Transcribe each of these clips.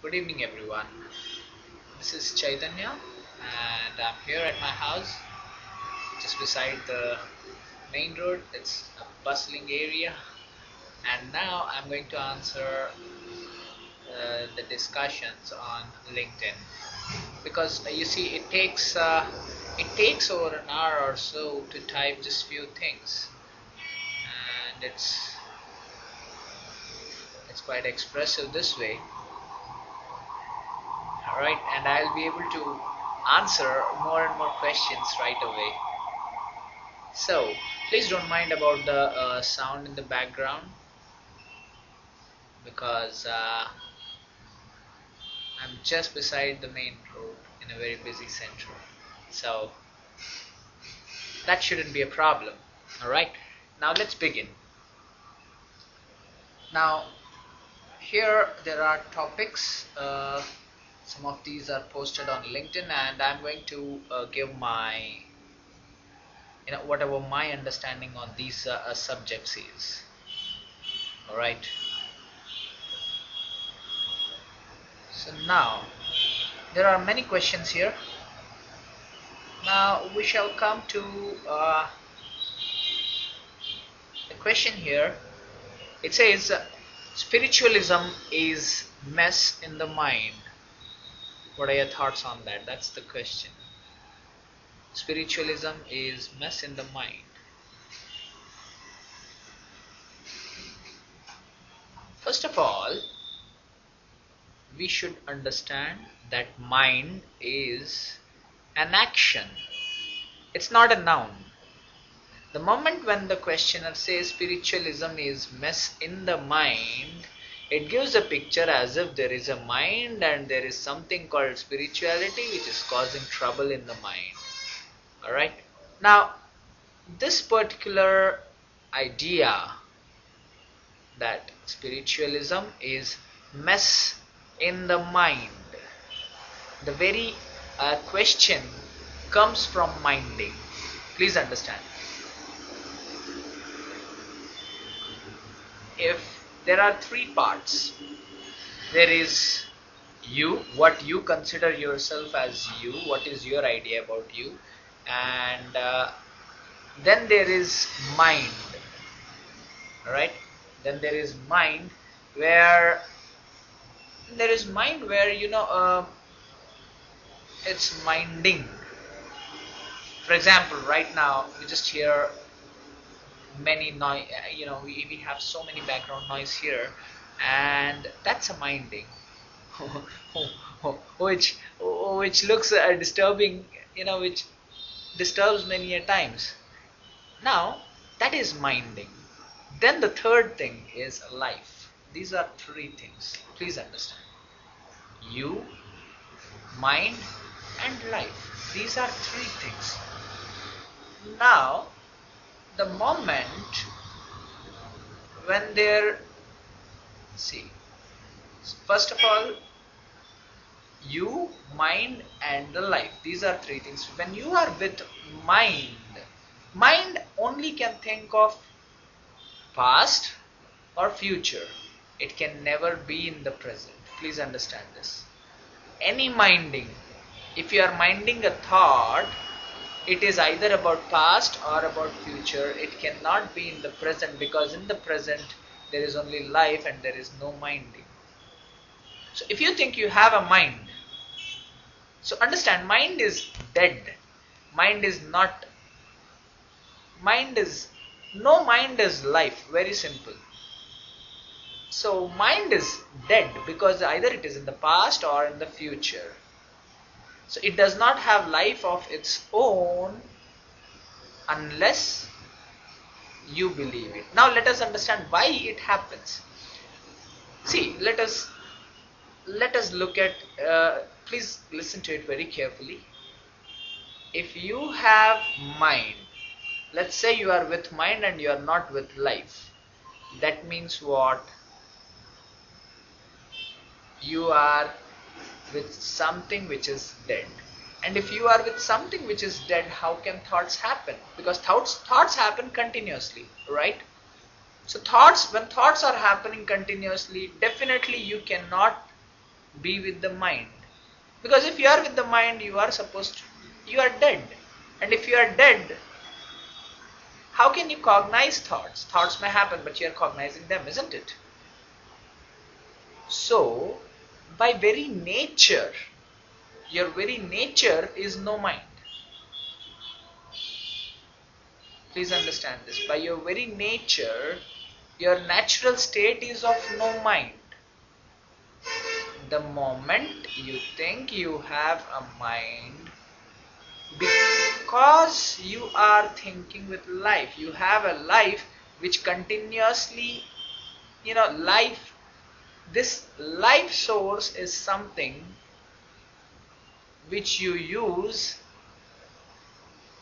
Good evening, everyone. This is Chaitanya, and I'm here at my house just beside the main road. It's a bustling area, and now I'm going to answer the discussions on LinkedIn because you see, it takes over an hour or so to type just few things, and it's quite expressive this way. All right, and I'll be able to answer more and more questions right away. So, please don't mind about the sound in the background because I'm just beside the main road in a very busy center. So, that shouldn't be a problem. Alright, now let's begin. Now, here there are topics. Some of these are posted on LinkedIn, and I'm going to give my whatever my understanding on these subjects is. All right. So now there are many questions here. Now we shall come to the question here. It says spiritualism is mess in the mind. What are your thoughts on that? That's the question. Spiritualism is mess in the mind. First of all, we should understand that mind is an action. It's not a noun. The moment when the questioner says spiritualism is mess in the mind, it gives a picture as if there is a mind and there is something called spirituality which is causing trouble in the mind. Alright? Now, this particular idea that spiritualism is mess in the mind, the very question comes from minding. Please understand. If there are three parts, there is you, what you consider yourself as you, what is your idea about you, and then there is mind. Alright? Then there is mind where it's minding. For example, right now you just hear many noise, we have so many background noise here, and that's a minding. which looks disturbing, which disturbs many a times. Now that is minding. Then the third thing is life. These are three things. Please understand. You, mind, and life. These are three things. Now, the moment when first of all, you, mind, and the life. These are three things. When you are with mind only can think of past or future. It can never be in the present. Please understand this. Any minding, if you are minding a thought, it is either about past or about future. It cannot be in the present, because in the present there is only life and there is no minding. So if you think you have a mind, so understand, mind is dead. No mind is life. Very simple. So mind is dead because either it is in the past or in the future. So it does not have life of its own unless you believe it. Now let us understand why it happens. See, let us look at, please listen to it very carefully. If you have mind, let's say you are with mind and you are not with life. That means what? You are with something which is dead. And if you are with something which is dead, how can thoughts happen? Because thoughts happen continuously, right? So when thoughts are happening continuously, definitely you cannot be with the mind. Because if you are with the mind, you are dead. And if you are dead, how can you cognize thoughts? Thoughts may happen, but you are cognizing them, isn't it? So, by very nature, your very nature is no mind. Please understand this. By your very nature, your natural state is of no mind. The moment you think you have a mind, because you are thinking with life, you have a life which continuously, life, this life source is something which you use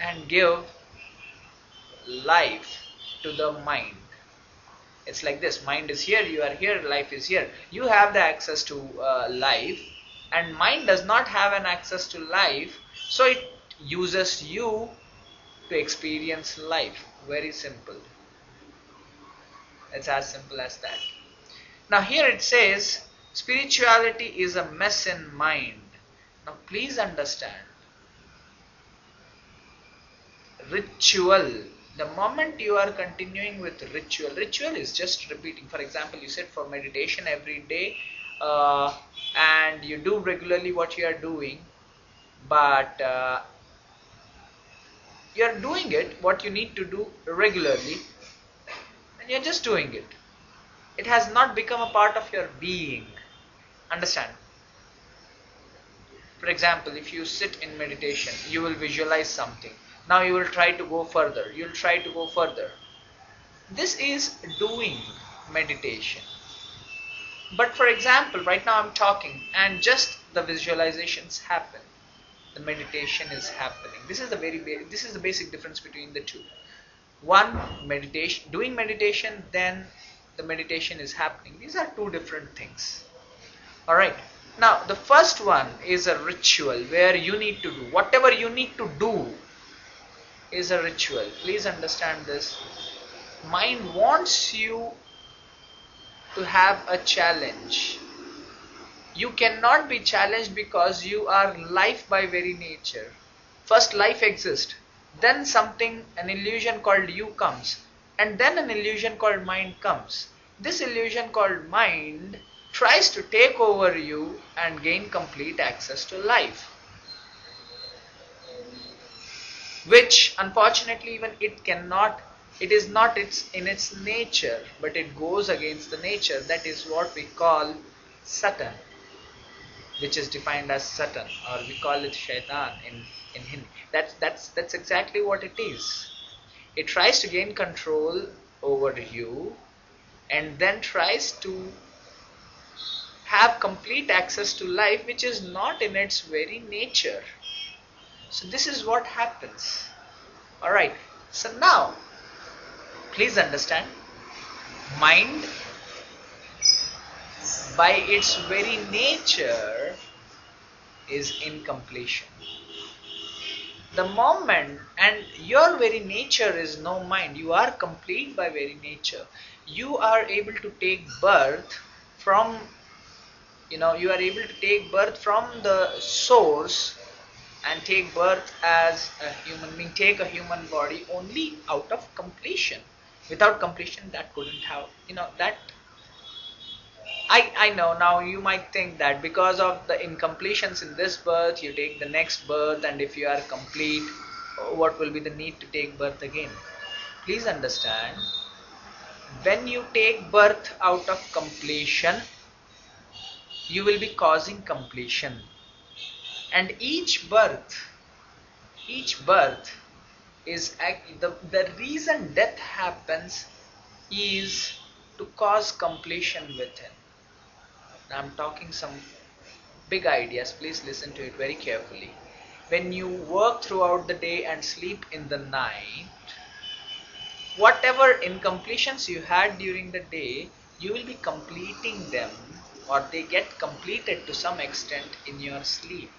and give life to the mind. It's like this: mind is here, you are here, life is here. You have the access to life, and mind does not have an access to life, so it uses you to experience life. Very simple. It's as simple as that. Now here it says, spirituality is a mess in mind. Now please understand, ritual, the moment you are continuing with ritual is just repeating. For example, you sit for meditation every day, and you do regularly what you are doing, but you are doing it what you need to do regularly, and you're just doing it. It has not become a part of your being. Understand? For example, if you sit in meditation, you will visualize something. Now you will try to go further. You'll try to go further. This is doing meditation. But for example, right now I'm talking and just the visualizations happen. The meditation is happening. This is the basic difference between the two. One, meditation, doing meditation, then the meditation is happening. These are two different things. Alright. Now the first one is a ritual where you need to do whatever you need to do is a ritual. Please understand this. Mind wants you to have a challenge. You cannot be challenged because you are life by very nature. First life exists, then an illusion called you comes, and then an illusion called mind comes. This illusion called mind tries to take over you and gain complete access to life, which unfortunately even it cannot. It is not in its nature, but it goes against the nature. That is what we call Satan, which is defined as Satan, or we call it Shaitan in Hindi. That's exactly what it is. It tries to gain control over you and then tries to have complete access to life, which is not in its very nature. So this is what happens. Alright, so now please understand, mind by its very nature is incompletion. The moment, and your very nature is no mind, you are complete by very nature. You are able to take birth from, you are able to take birth from the source and take birth as a human being, take a human body only out of completion. Without completion, that couldn't have, that. I know now you might think that because of the incompletions in this birth, you take the next birth, and if you are complete, what will be the need to take birth again? Please understand, when you take birth out of completion, you will be causing completion. And each birth is the reason death happens is to cause completion within. Now I'm talking some big ideas, please listen to it very carefully. When you work throughout the day and sleep in the night, whatever incompletions you had during the day, you will be completing them, or they get completed to some extent in your sleep.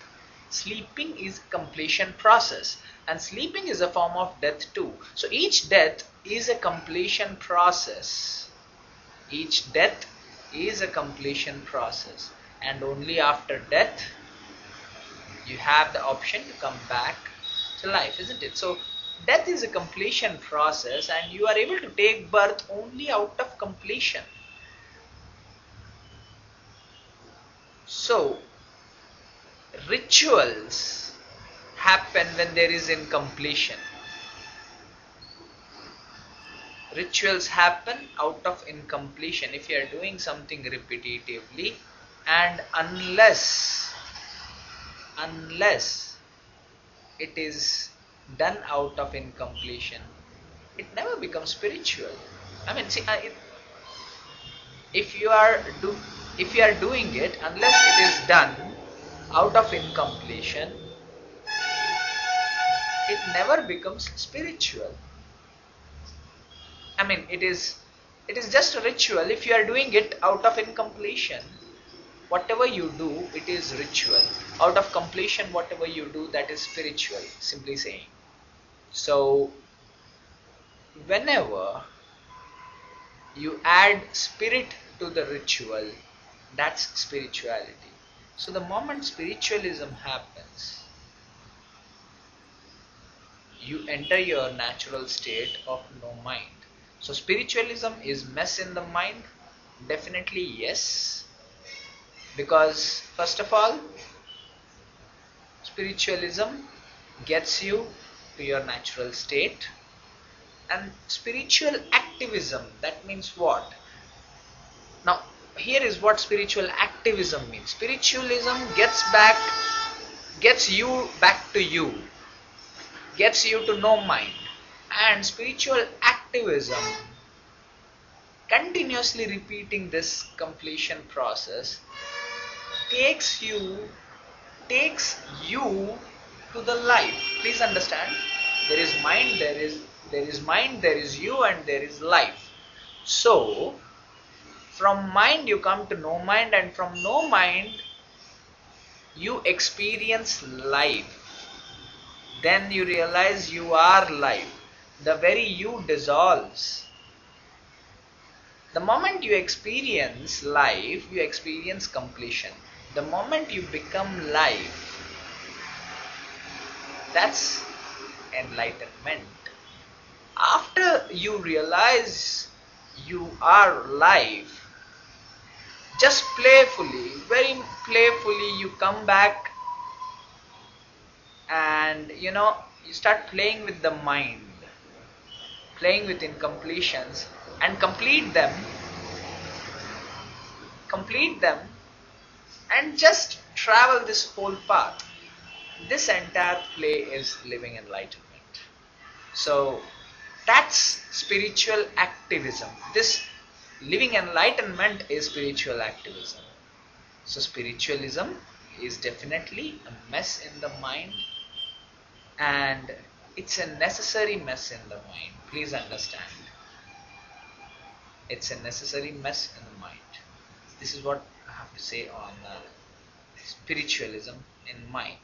Sleeping is a completion process, and sleeping is a form of death too. So each death is a completion process. Each death is a completion process. and only after death you have the option to come back to life, isn't it? So death is a completion process, and you are able to take birth only out of completion. So rituals happen when there is incompletion. Rituals happen out of incompletion if you are doing something repetitively, and unless it is done out of incompletion, it never becomes spiritual. I mean, see, if you are do if you are doing it, unless it is done out of incompletion, it never becomes spiritual. I mean, it is just a ritual. If you are doing it out of incompletion, whatever you do, it is ritual. Out of completion, whatever you do, that is spiritual, simply saying. So whenever you add spirit to the ritual, that's spirituality. So the moment spiritualism happens, you enter your natural state of no mind. So spiritualism is mess in the mind? Definitely yes. Because first of all, spiritualism gets you to your natural state. And spiritual activism, that means what? Now, here is what spiritual activism means. Spiritualism gets you back to you, gets you to no mind. And spiritual activism, continuously repeating this completion process, takes you to the life. Please understand, there is mind, there is you, and there is life. So from mind you come to no mind, and from no mind you experience life. Then you realize you are life. The very you dissolves. The moment you experience life, you experience completion. The moment you become life, that's enlightenment. After you realize you are life, just playfully, very playfully, you come back and you start playing with the mind, playing with incompletions, and complete them, and just travel this whole path. This entire play is living enlightenment. So that's spiritual activism. This living enlightenment is spiritual activism. So spiritualism is definitely a mess in the mind, and it's a necessary mess in the mind. Please understand. It's a necessary mess in the mind. This is what I have to say on spiritualism in mind.